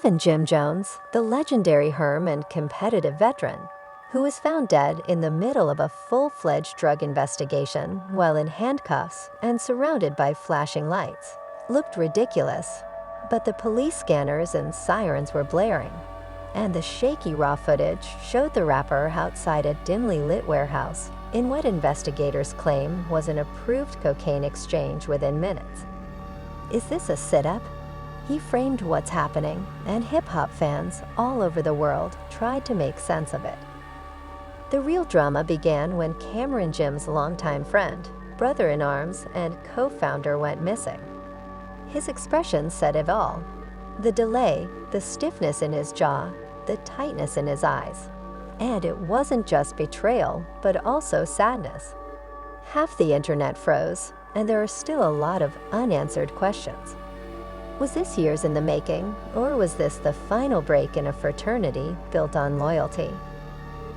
Even Jim Jones, the legendary herm and competitive veteran, who was found dead in the middle of a full-fledged drug investigation while in handcuffs and surrounded by flashing lights, looked ridiculous. But the police scanners and sirens were blaring, and the shaky raw footage showed the rapper outside a dimly lit warehouse in what investigators claim was an approved cocaine exchange within minutes. Is this a sit-up? He framed what's happening, and hip-hop fans all over the world tried to make sense of it. The real drama began when Camron, Jim's longtime friend, brother-in-arms, and co-founder went missing. His expression said it all. The delay, the stiffness in his jaw, the tightness in his eyes. And it wasn't just betrayal, but also sadness. Half the internet froze, and there are still a lot of unanswered questions. Was this years in the making, or was this the final break in a fraternity built on loyalty?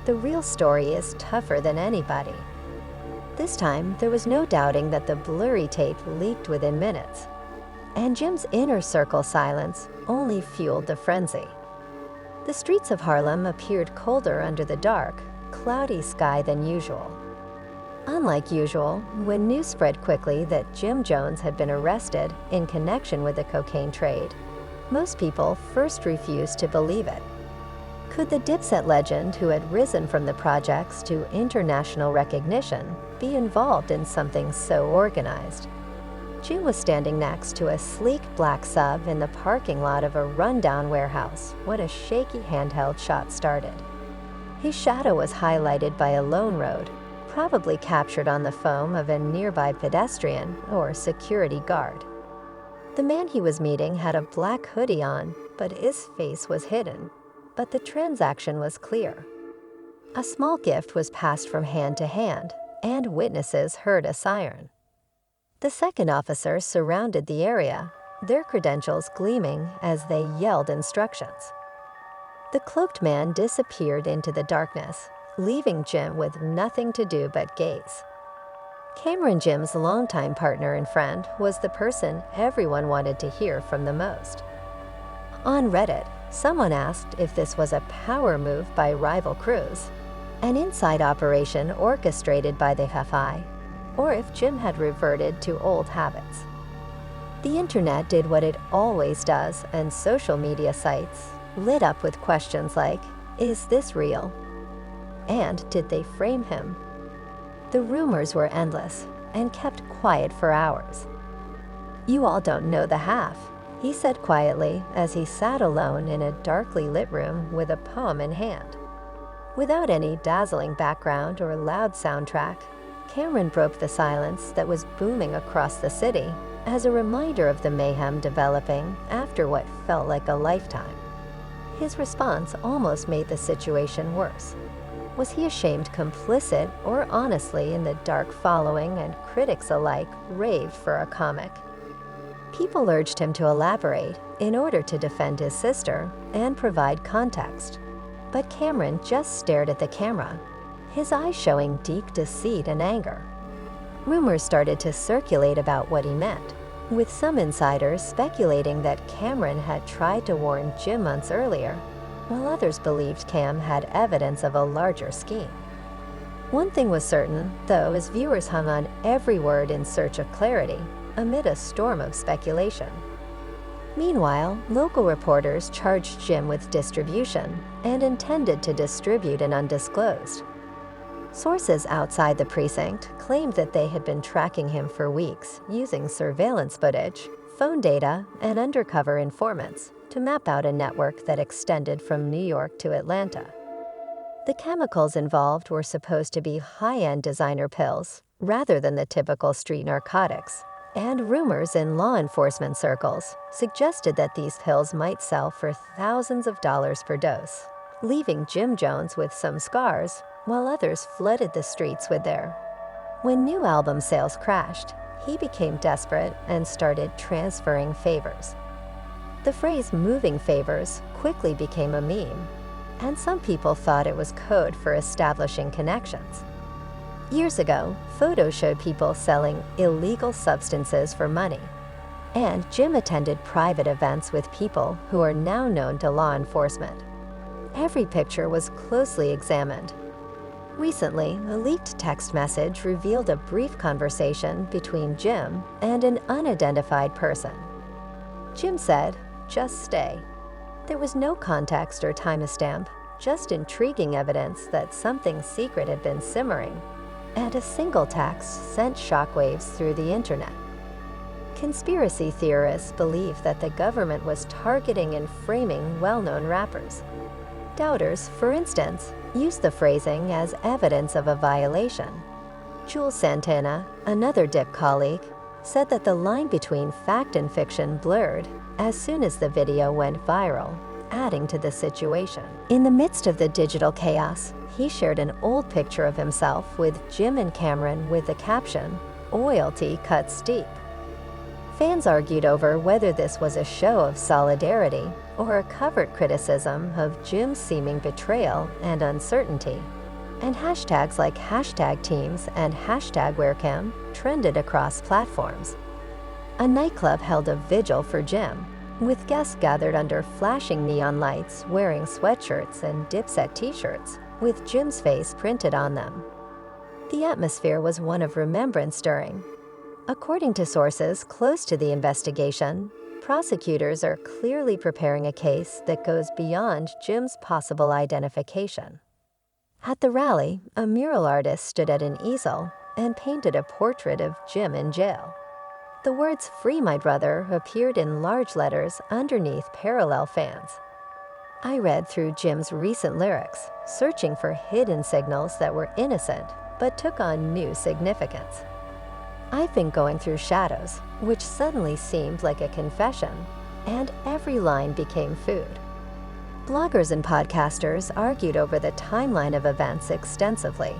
The real story is tougher than anybody. This time, there was no doubting that the blurry tape leaked within minutes, and Jim's inner circle silence only fueled the frenzy. The streets of Harlem appeared colder under the dark, cloudy sky than usual. Unlike usual, when news spread quickly that Jim Jones had been arrested in connection with the cocaine trade, most people first refused to believe it. Could the Dipset legend, who had risen from the projects to international recognition, be involved in something so organized? Jim was standing next to a sleek black sub in the parking lot of a rundown warehouse when a shaky handheld shot started. His shadow was highlighted by a lone road, probably captured on the foam of a nearby pedestrian or security guard. The man he was meeting had a black hoodie on, but his face was hidden. But the transaction was clear. A small gift was passed from hand to hand, and witnesses heard a siren. The second officer surrounded the area, their credentials gleaming as they yelled instructions. The cloaked man disappeared into the darkness, leaving Jim with nothing to do but gaze. Camron, Jim's longtime partner and friend, was the person everyone wanted to hear from the most. On Reddit, someone asked if this was a power move by rival crews, an inside operation orchestrated by the FBI, or if Jim had reverted to old habits. The internet did what it always does, and social media sites lit up with questions like, is this real? And did they frame him? The rumors were endless and kept quiet for hours. You all don't know the half, he said quietly as he sat alone in a darkly lit room with a poem in hand. Without any dazzling background or loud soundtrack, Camron broke the silence that was booming across the city as a reminder of the mayhem developing after what felt like a lifetime. His response almost made the situation worse. Was he ashamed, complicit, or honestly in the dark following and critics alike raved for a comic? People urged him to elaborate in order to defend his sister and provide context. But Camron just stared at the camera, his eyes showing deep deceit and anger. Rumors started to circulate about what he meant, with some insiders speculating that Camron had tried to warn Jim months earlier, while others believed Cam had evidence of a larger scheme. One thing was certain, though, as viewers hung on every word in search of clarity, amid a storm of speculation. Meanwhile, local reporters charged Jim with distribution and intended to distribute an undisclosed. Sources outside the precinct claimed that they had been tracking him for weeks using surveillance footage, phone data, and undercover informants to map out a network that extended from New York to Atlanta. The chemicals involved were supposed to be high-end designer pills rather than the typical street narcotics, and rumors in law enforcement circles suggested that these pills might sell for thousands of dollars per dose, leaving Jim Jones with some scars while others flooded the streets with their. When new album sales crashed, he became desperate and started transferring favors. The phrase moving favors quickly became a meme, and some people thought it was code for establishing connections. Years ago, photos showed people selling illegal substances for money. and Jim attended private events with people who are now known to law enforcement. Every picture was closely examined. Recently, a leaked text message revealed a brief conversation between Jim and an unidentified person. Jim said, "Just stay." There was no context or timestamp, just intriguing evidence that something secret had been simmering, and a single text sent shockwaves through the internet. Conspiracy theorists believe that the government was targeting and framing well-known rappers. Doubters, for instance, used the phrasing as evidence of a violation. Jules Santana, another Dip colleague, said that the line between fact and fiction blurred as soon as the video went viral, adding to the situation. In the midst of the digital chaos, he shared an old picture of himself with Jim and Camron with the caption, "Loyalty cuts deep." Fans argued over whether this was a show of solidarity or a covert criticism of Jim's seeming betrayal and uncertainty, and hashtags like #teams and #WhereCam trended across platforms. A nightclub held a vigil for Jim, with guests gathered under flashing neon lights wearing sweatshirts and Dipset t-shirts with Jim's face printed on them. The atmosphere was one of remembrance stirring. According to sources close to the investigation, prosecutors are clearly preparing a case that goes beyond Jim's possible identification. At the rally, a mural artist stood at an easel and painted a portrait of Jim in jail. The words "Free my brother" appeared in large letters underneath parallel fans. I read through Jim's recent lyrics, searching for hidden signals that were innocent but took on new significance. "I've been going through shadows," which suddenly seemed like a confession, and every line became food. Bloggers and podcasters argued over the timeline of events extensively.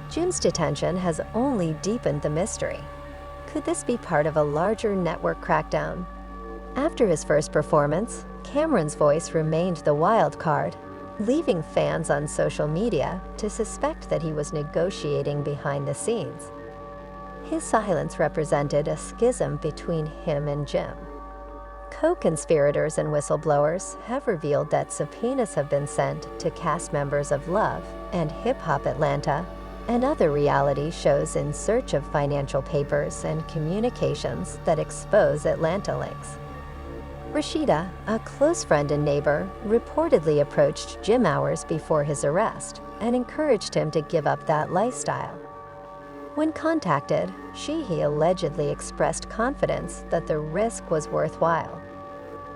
Jim's detention has only deepened the mystery. Could this be part of a larger network crackdown? After his first performance, Camron's voice remained the wild card, leaving fans on social media to suspect that he was negotiating behind the scenes. His silence represented a schism between him and Jim. Co-conspirators and whistleblowers have revealed that subpoenas have been sent to cast members of Love and Hip Hop Atlanta and other reality shows in search of financial papers and communications that expose Atlanta links. Rashida, a close friend and neighbor, reportedly approached Jim hours before his arrest and encouraged him to give up that lifestyle. When contacted, he allegedly expressed confidence that the risk was worthwhile.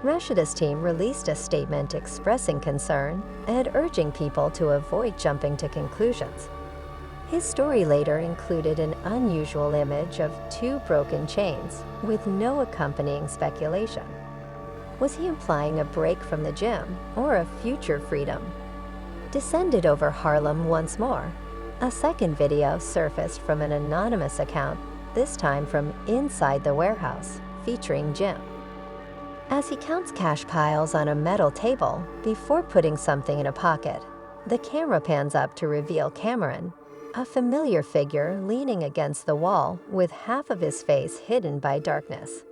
Rashida's team released a statement expressing concern and urging people to avoid jumping to conclusions. His story later included an unusual image of 2 broken chains with no accompanying speculation. Was he implying a break from the gym or a future freedom? Descended over Harlem once more. A second video surfaced from an anonymous account, this time from inside the warehouse, featuring Jim. As he counts cash piles on a metal table before putting something in a pocket, the camera pans up to reveal Camron, a familiar figure leaning against the wall with half of his face hidden by darkness.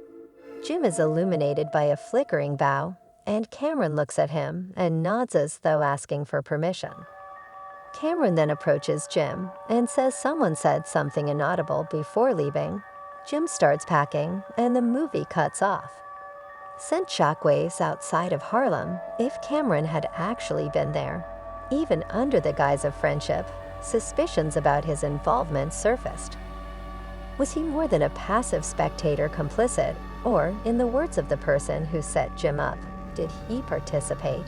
Jim is illuminated by a flickering bow, and Camron looks at him and nods as though asking for permission. Camron then approaches Jim and says someone said something inaudible before leaving. Jim starts packing, and the movie cuts off. Sent shockwaves outside of Harlem if Camron had actually been there. Even under the guise of friendship, suspicions about his involvement surfaced. Was he more than a passive spectator complicit, or, in the words of the person who set Jim up, did he participate?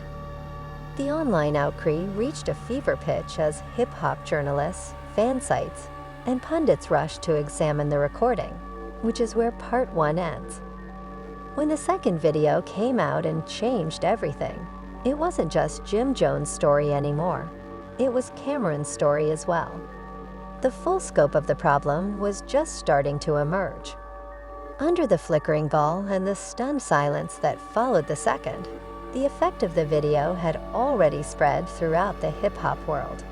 The online outcry reached a fever pitch as hip-hop journalists, fan sites, and pundits rushed to examine the recording, which is where part 1 ends. When the second video came out and changed everything, it wasn't just Jim Jones' story anymore. It was Camron's story as well. The full scope of the problem was just starting to emerge. Under the flickering ball and the stunned silence that followed the second, the effect of the video had already spread throughout the hip-hop world.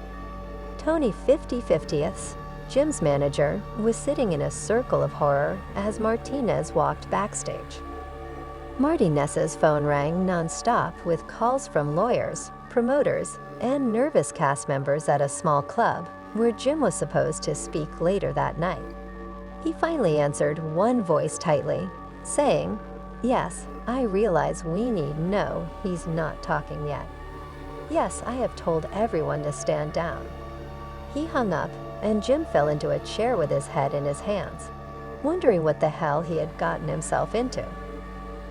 Tony 50/50ths, Jim's manager, was sitting in a circle of horror as Martinez walked backstage. Martinez's phone rang non-stop with calls from lawyers, promoters, and nervous cast members at a small club where Jim was supposed to speak later that night. He finally answered one voice tightly, saying, "Yes, I realize we need." No, he's not talking yet. "Yes, I have told everyone to stand down." He hung up, and Jim fell into a chair with his head in his hands, wondering what the hell he had gotten himself into.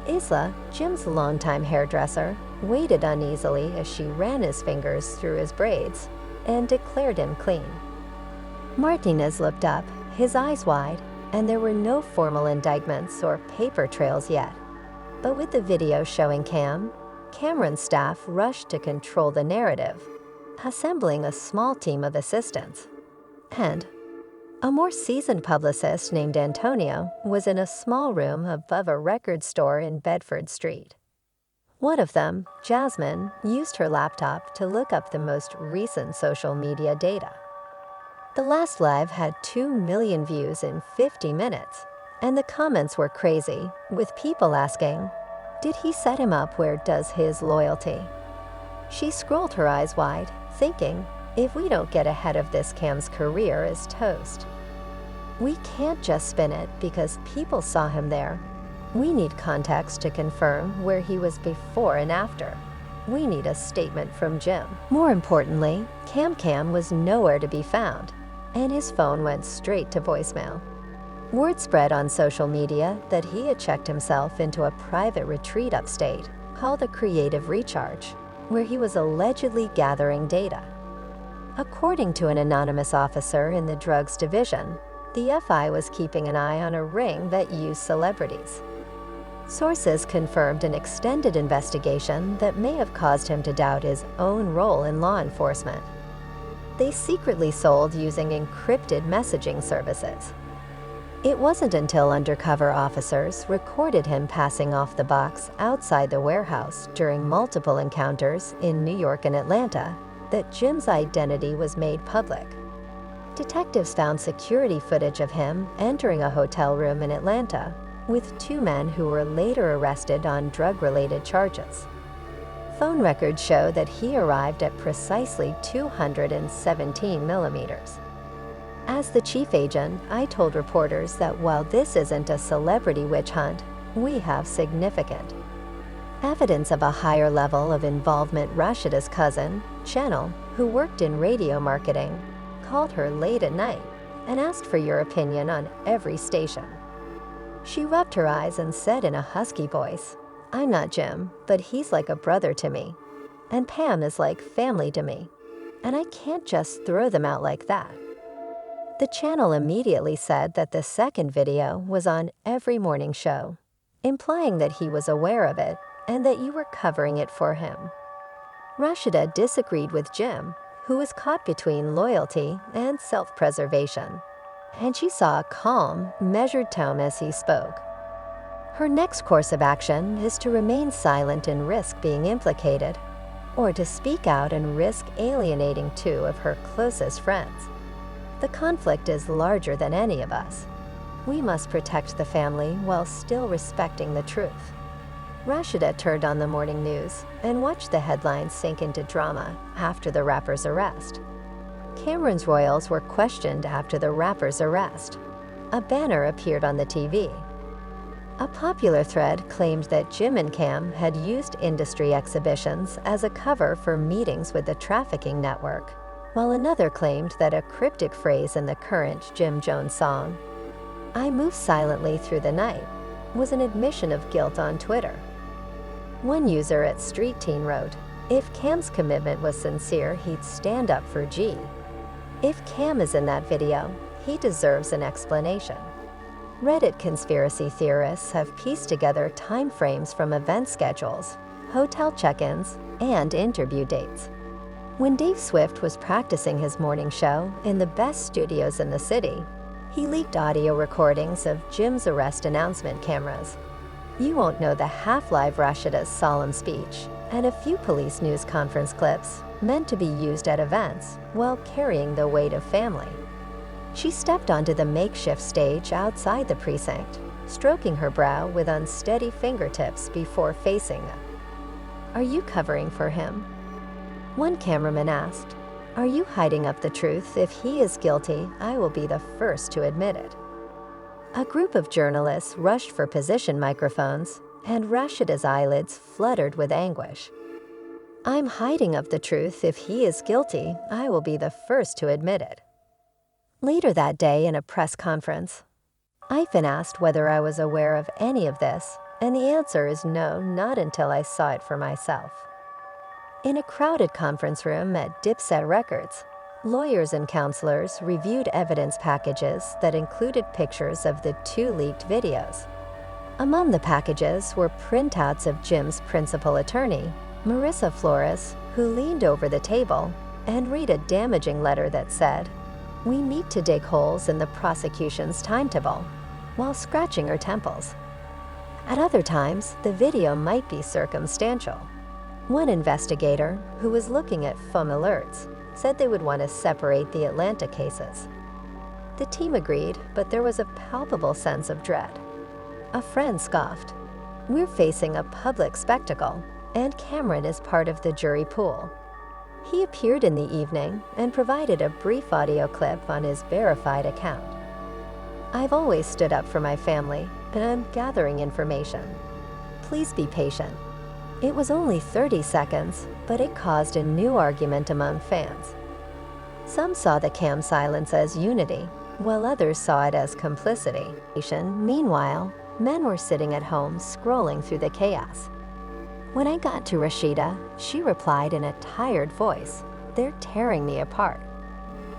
Isla, Jim's longtime hairdresser, waited uneasily as she ran his fingers through his braids and declared him clean. Martinez looked up, his eyes wide, and there were no formal indictments or paper trails yet. But with the video showing Camron's staff rushed to control the narrative, assembling a small team of assistants. And a more seasoned publicist named Antonio was in a small room above a record store in Bedford Street. One of them, Jasmine, used her laptop to look up the most recent social media data. The last live had 2 million views in 50 minutes, and the comments were crazy, with people asking, "Did he set him up? Where does his loyalty?" She scrolled her eyes wide, thinking, if we don't get ahead of this, Cam's career is toast. We can't just spin it because people saw him there. We need context to confirm where he was before and after. We need a statement from Jim. More importantly, Cam was nowhere to be found, and his phone went straight to voicemail. Word spread on social media that he had checked himself into a private retreat upstate called a Creative Recharge, where he was allegedly gathering data. According to an anonymous officer in the drugs division, the FI was keeping an eye on a ring that used celebrities. Sources confirmed an extended investigation that may have caused him to doubt his own role in law enforcement. They secretly sold using encrypted messaging services. It wasn't until undercover officers recorded him passing off the box outside the warehouse during multiple encounters in New York and Atlanta that Jim's identity was made public. Detectives found security footage of him entering a hotel room in Atlanta with 2 men who were later arrested on drug-related charges. Phone records show that he arrived at precisely 217 millimeters. As the chief agent, I told reporters that while this isn't a celebrity witch hunt, we have significant evidence of a higher level of involvement. Rashida's cousin, Channel, who worked in radio marketing, called her late at night and asked for your opinion on every station. She rubbed her eyes and said in a husky voice, "I'm not Jim, but he's like a brother to me. And Pam is like family to me. And I can't just throw them out like that." The channel immediately said that the second video was on every morning show, implying that he was aware of it and that you were covering it for him. Rashida disagreed with Jim, who was caught between loyalty and self-preservation, and she saw a calm, measured tone as he spoke. Her next course of action is to remain silent and risk being implicated, or to speak out and risk alienating 2 of her closest friends. The conflict is larger than any of us. We must protect the family while still respecting the truth. Rashida turned on the morning news and watched the headlines sink into drama after the rapper's arrest. Camron's royals were questioned after the rapper's arrest. A banner appeared on the TV. A popular thread claimed that Jim and Cam had used industry exhibitions as a cover for meetings with the trafficking network, while another claimed that a cryptic phrase in the current Jim Jones song, "I move silently through the night," was an admission of guilt on Twitter. One user at Street Teen wrote, "If Cam's commitment was sincere, he'd stand up for G. If Cam is in that video, he deserves an explanation." Reddit conspiracy theorists have pieced together time frames from event schedules, hotel check-ins, and interview dates. When Dave Swift was practicing his morning show in the best studios in the city, he leaked audio recordings of Jim's arrest announcement cameras. You won't know the half-live Rashida's solemn speech and a few police news conference clips meant to be used at events while carrying the weight of family. She stepped onto the makeshift stage outside the precinct, stroking her brow with unsteady fingertips before facing them. "Are you covering for him?" One cameraman asked. "Are you hiding up the truth? If he is guilty, I will be the first to admit it." A group of journalists rushed for position microphones, and Rashida's eyelids fluttered with anguish. "I'm hiding up the truth. If he is guilty, I will be the first to admit it." Later that day in a press conference, I've been asked whether I was aware of any of this, and the answer is no, not until I saw it for myself. In a crowded conference room at Dipset Records, lawyers and counselors reviewed evidence packages that included pictures of the 2 leaked videos. Among the packages were printouts of Jim's principal attorney, Marissa Flores, who leaned over the table and read a damaging letter that said, "We need to dig holes in the prosecution's timetable," while scratching her temples. At other times, the video might be circumstantial. One investigator, who was looking at phone alerts, said they would want to separate the Atlanta cases. The team agreed, but there was a palpable sense of dread. A friend scoffed, "We're facing a public spectacle, and Camron is part of the jury pool." He appeared in the evening and provided a brief audio clip on his verified account. "I've always stood up for my family, and I'm gathering information. Please be patient." It was only 30 seconds, but it caused a new argument among fans. Some saw the cam silence as unity, while others saw it as complicity. Meanwhile, men were sitting at home scrolling through the chaos. When I got to Rashida, she replied in a tired voice, "They're tearing me apart.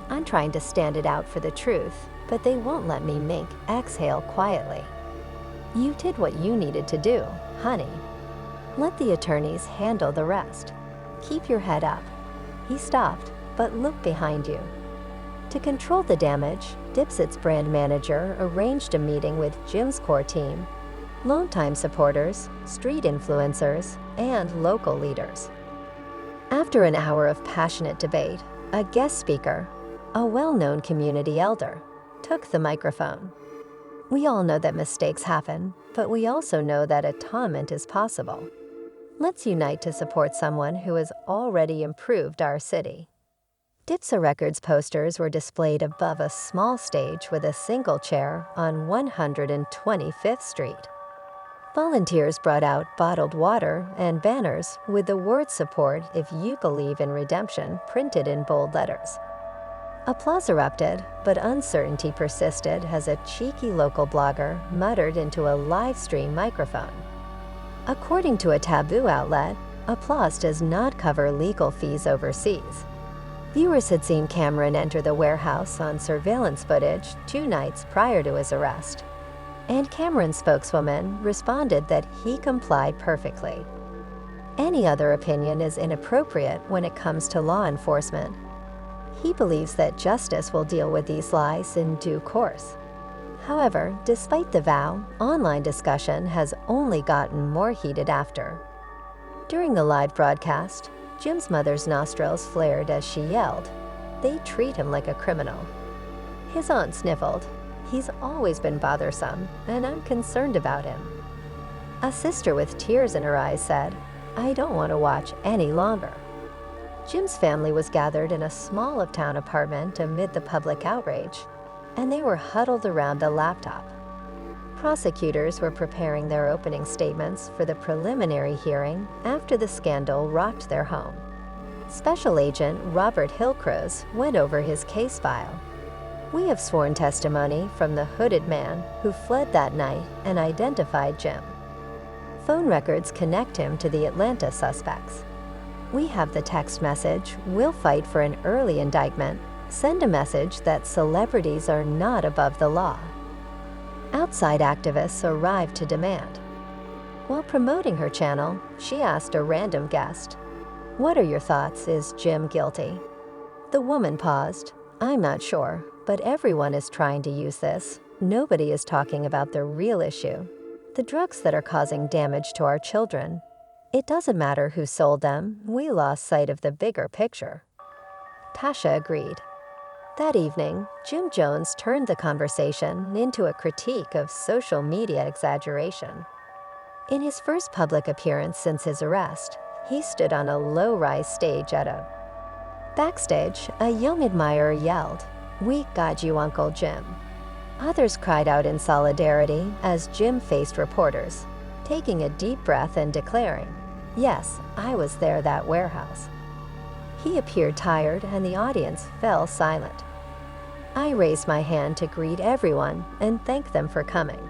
I'm trying to stand it out for the truth, but they won't let me exhale quietly." "You did what you needed to do, honey. Let the attorneys handle the rest. Keep your head up." He stopped, but look behind you. To control the damage, Dipset's brand manager arranged a meeting with Jim's core team, longtime supporters, street influencers, and local leaders. After an hour of passionate debate, a guest speaker, a well-known community elder, took the microphone. "We all know that mistakes happen, but we also know that atonement is possible. Let's unite to support someone who has already improved our city." Dipset Records posters were displayed above a small stage with a single chair on 125th Street. Volunteers brought out bottled water and banners with the word "support if you believe in redemption" printed in bold letters. Applause erupted, but uncertainty persisted as a cheeky local blogger muttered into a live stream microphone. According to a taboo outlet, applause does not cover legal fees overseas. Viewers had seen Camron enter the warehouse on surveillance footage 2 nights prior to his arrest, and Camron's spokeswoman responded that he complied perfectly. Any other opinion is inappropriate when it comes to law enforcement. He believes that justice will deal with these lies in due course. However, despite the vow, online discussion has only gotten more heated after. During the live broadcast, Jim's mother's nostrils flared as she yelled, "They treat him like a criminal." His aunt sniffled, "He's always been bothersome, and I'm concerned about him." A sister with tears in her eyes said, "I don't want to watch any longer." Jim's family was gathered in a small uptown apartment amid the public outrage, and they were huddled around a laptop. Prosecutors were preparing their opening statements for the preliminary hearing after the scandal rocked their home. Special Agent Robert Hillcruz went over his case file. "We have sworn testimony from the hooded man who fled that night and identified Jim. Phone records connect him to the Atlanta suspects. We have the text message, 'We'll fight for an early indictment. Send a message that celebrities are not above the law.'" Outside activists arrived to demand. While promoting her channel, she asked a random guest, "What are your thoughts? Is Jim guilty?" The woman paused. "I'm not sure, but everyone is trying to use this. Nobody is talking about the real issue, the drugs that are causing damage to our children. It doesn't matter who sold them, we lost sight of the bigger picture." Tasha agreed. That evening, Jim Jones turned the conversation into a critique of social media exaggeration. In his first public appearance since his arrest, he stood on a low-rise stage at a backstage. A young admirer yelled, "We got you, Uncle Jim." Others cried out in solidarity as Jim faced reporters, taking a deep breath and declaring, "Yes, I was there that warehouse." He appeared tired and the audience fell silent. I raised my hand to greet everyone and thank them for coming.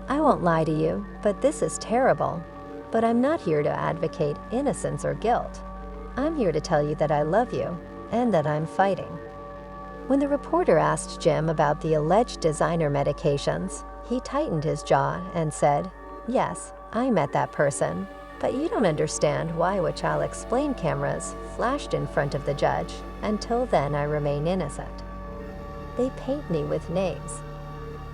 "I won't lie to you, but this is terrible. But I'm not here to advocate innocence or guilt. I'm here to tell you that I love you and that I'm fighting." When the reporter asked Jim about the alleged designer medications, he tightened his jaw and said, "Yes, I met that person, but you don't understand why, which I'll explain." Cameras flashed in front of the judge. "Until then, I remain innocent. They paint me with names.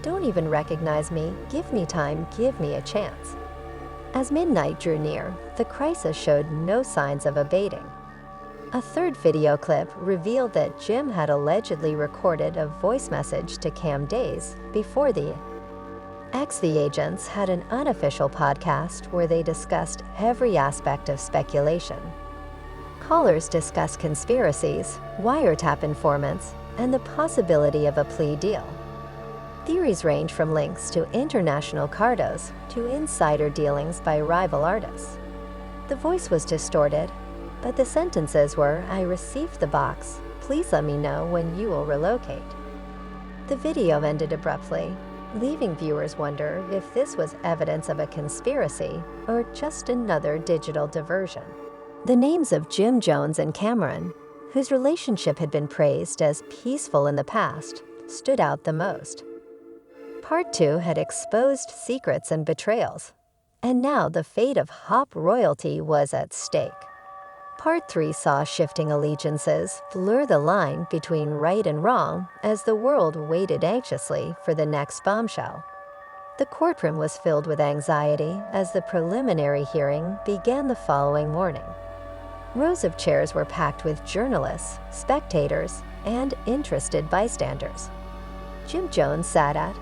Don't even recognize me. Give me time. Give me a chance." As midnight drew near, the crisis showed no signs of abating. A third video clip revealed that Jim had allegedly recorded a voice message to Cam days before the XV agents had an unofficial podcast where they discussed every aspect of speculation. Callers discussed conspiracies, wiretap informants, and the possibility of a plea deal. Theories range from links to international cardos to insider dealings by rival artists. The voice was distorted, but the sentences were, "I received the box. Please let me know when you will relocate." The video ended abruptly, leaving viewers wonder if this was evidence of a conspiracy or just another digital diversion. The names of Jim Jones and Camron, whose relationship had been praised as peaceful in the past, stood out the most. Part 2 had exposed secrets and betrayals, and now the fate of Hop royalty was at stake. Part 3 saw shifting allegiances blur the line between right and wrong as the world waited anxiously for the next bombshell. The courtroom was filled with anxiety as the preliminary hearing began the following morning. Rows of chairs were packed with journalists, spectators, and interested bystanders. Jim Jones sat at.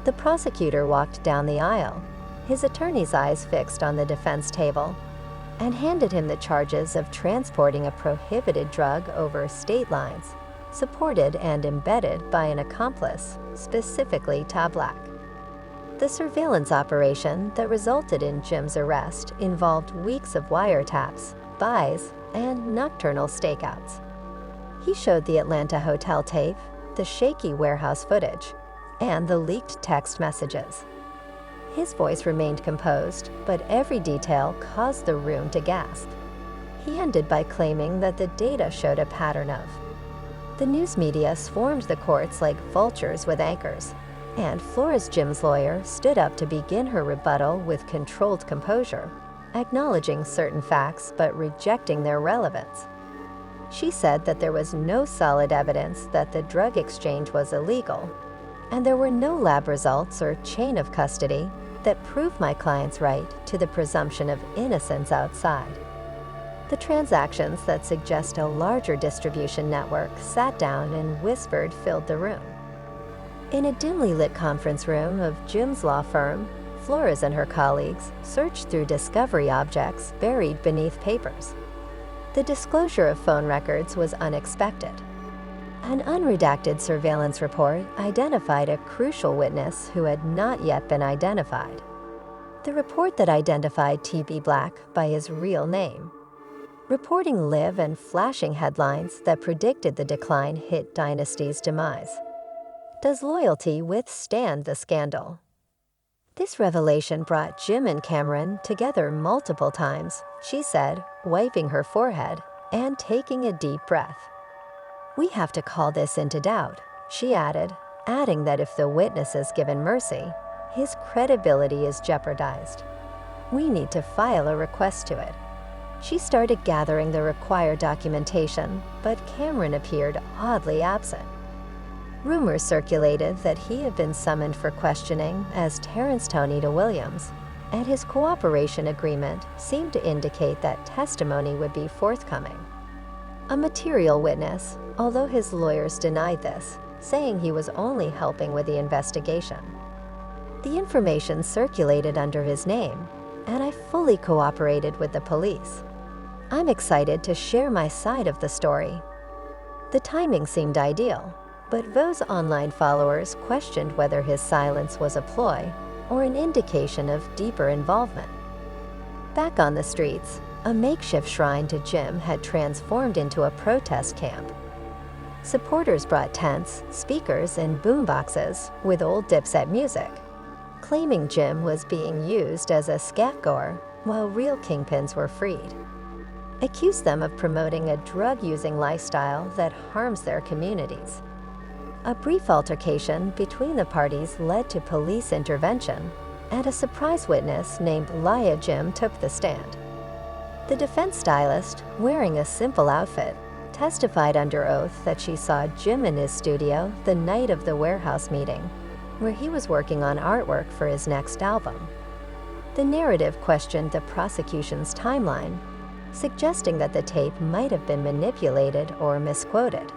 The prosecutor walked down the aisle, his attorney's eyes fixed on the defense table, and handed him the charges of transporting a prohibited drug over state lines, supported and embedded by an accomplice, specifically Black. The surveillance operation that resulted in Jim's arrest involved weeks of wiretaps, buys, and nocturnal stakeouts. He showed the Atlanta hotel tape, the shaky warehouse footage, and the leaked text messages. His voice remained composed, but every detail caused the room to gasp. He ended by claiming that the data showed a pattern of. The news media swarmed the courts like vultures with anchors, and Flores Jim's lawyer stood up to begin her rebuttal with controlled composure, acknowledging certain facts but rejecting their relevance. She said that there was no solid evidence that the drug exchange was illegal, and there were no lab results or chain of custody that prove my client's right to the presumption of innocence outside. The transactions that suggest a larger distribution network sat down and whispered filled the room. In a dimly lit conference room of Jim's law firm, Flores and her colleagues searched through discovery objects buried beneath papers. The disclosure of phone records was unexpected. An unredacted surveillance report identified a crucial witness who had not yet been identified. The report that identified T.B. Black by his real name. Reporting live and flashing headlines that predicted the decline hit Dynasty's demise. Does loyalty withstand the scandal? This revelation brought Jim and Camron together multiple times, she said, wiping her forehead and taking a deep breath. We have to call this into doubt, she added, adding that if the witness is given mercy, his credibility is jeopardized. We need to file a request to it. She started gathering the required documentation, but Camron appeared oddly absent. Rumors circulated that he had been summoned for questioning as Terrence Tony to Williams, and his cooperation agreement seemed to indicate that testimony would be forthcoming. a material witness, although his lawyers denied this, saying he was only helping with the investigation. The information circulated under his name, and I fully cooperated with the police. I'm excited to share my side of the story. The timing seemed ideal, but Vo's online followers questioned whether his silence was a ploy or an indication of deeper involvement. Back on the streets, a makeshift shrine to Jim had transformed into a protest camp. Supporters brought tents, speakers, and boomboxes with old Dipset music, claiming Jim was being used as a scapegoat while real kingpins were freed. Accused them of promoting a drug-using lifestyle that harms their communities. A brief altercation between the parties led to police intervention, and a surprise witness named Laya Jim took the stand. The defense stylist, wearing a simple outfit, testified under oath that she saw Jim in his studio the night of the warehouse meeting, where he was working on artwork for his next album. The narrative questioned the prosecution's timeline, suggesting that the tape might have been manipulated or misquoted.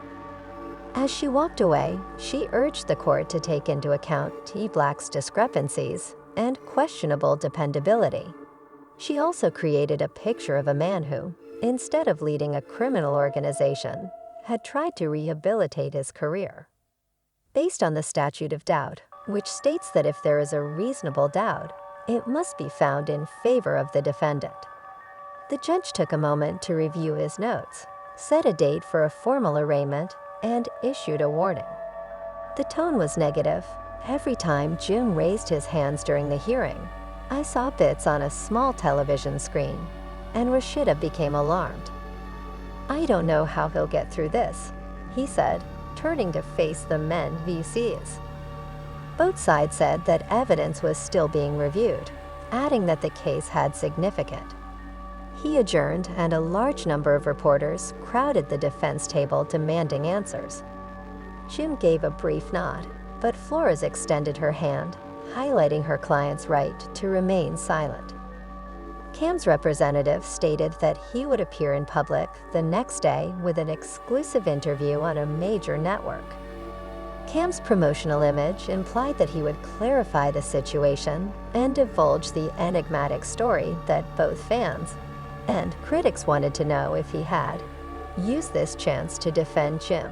As she walked away, she urged the court to take into account T. Black's discrepancies and questionable dependability. She also created a picture of a man who, instead of leading a criminal organization, had tried to rehabilitate his career. Based on the statute of doubt, which states that if there is a reasonable doubt, it must be found in favor of the defendant. The judge took a moment to review his notes, set a date for a formal arraignment, and issued a warning. The tone was negative. Every time Jim raised his hands during the hearing, I saw bits on a small television screen, and Rashida became alarmed. "I don't know how he'll get through this," he said, turning to face the men he sees. Both sides said that evidence was still being reviewed, adding that the case had significance. He adjourned, and a large number of reporters crowded the defense table demanding answers. Jim gave a brief nod, but Flores extended her hand, highlighting her client's right to remain silent. Cam's representative stated that he would appear in public the next day with an exclusive interview on a major network. Cam's promotional image implied that he would clarify the situation and divulge the enigmatic story that both fans and critics wanted to know if he had used this chance to defend Jim.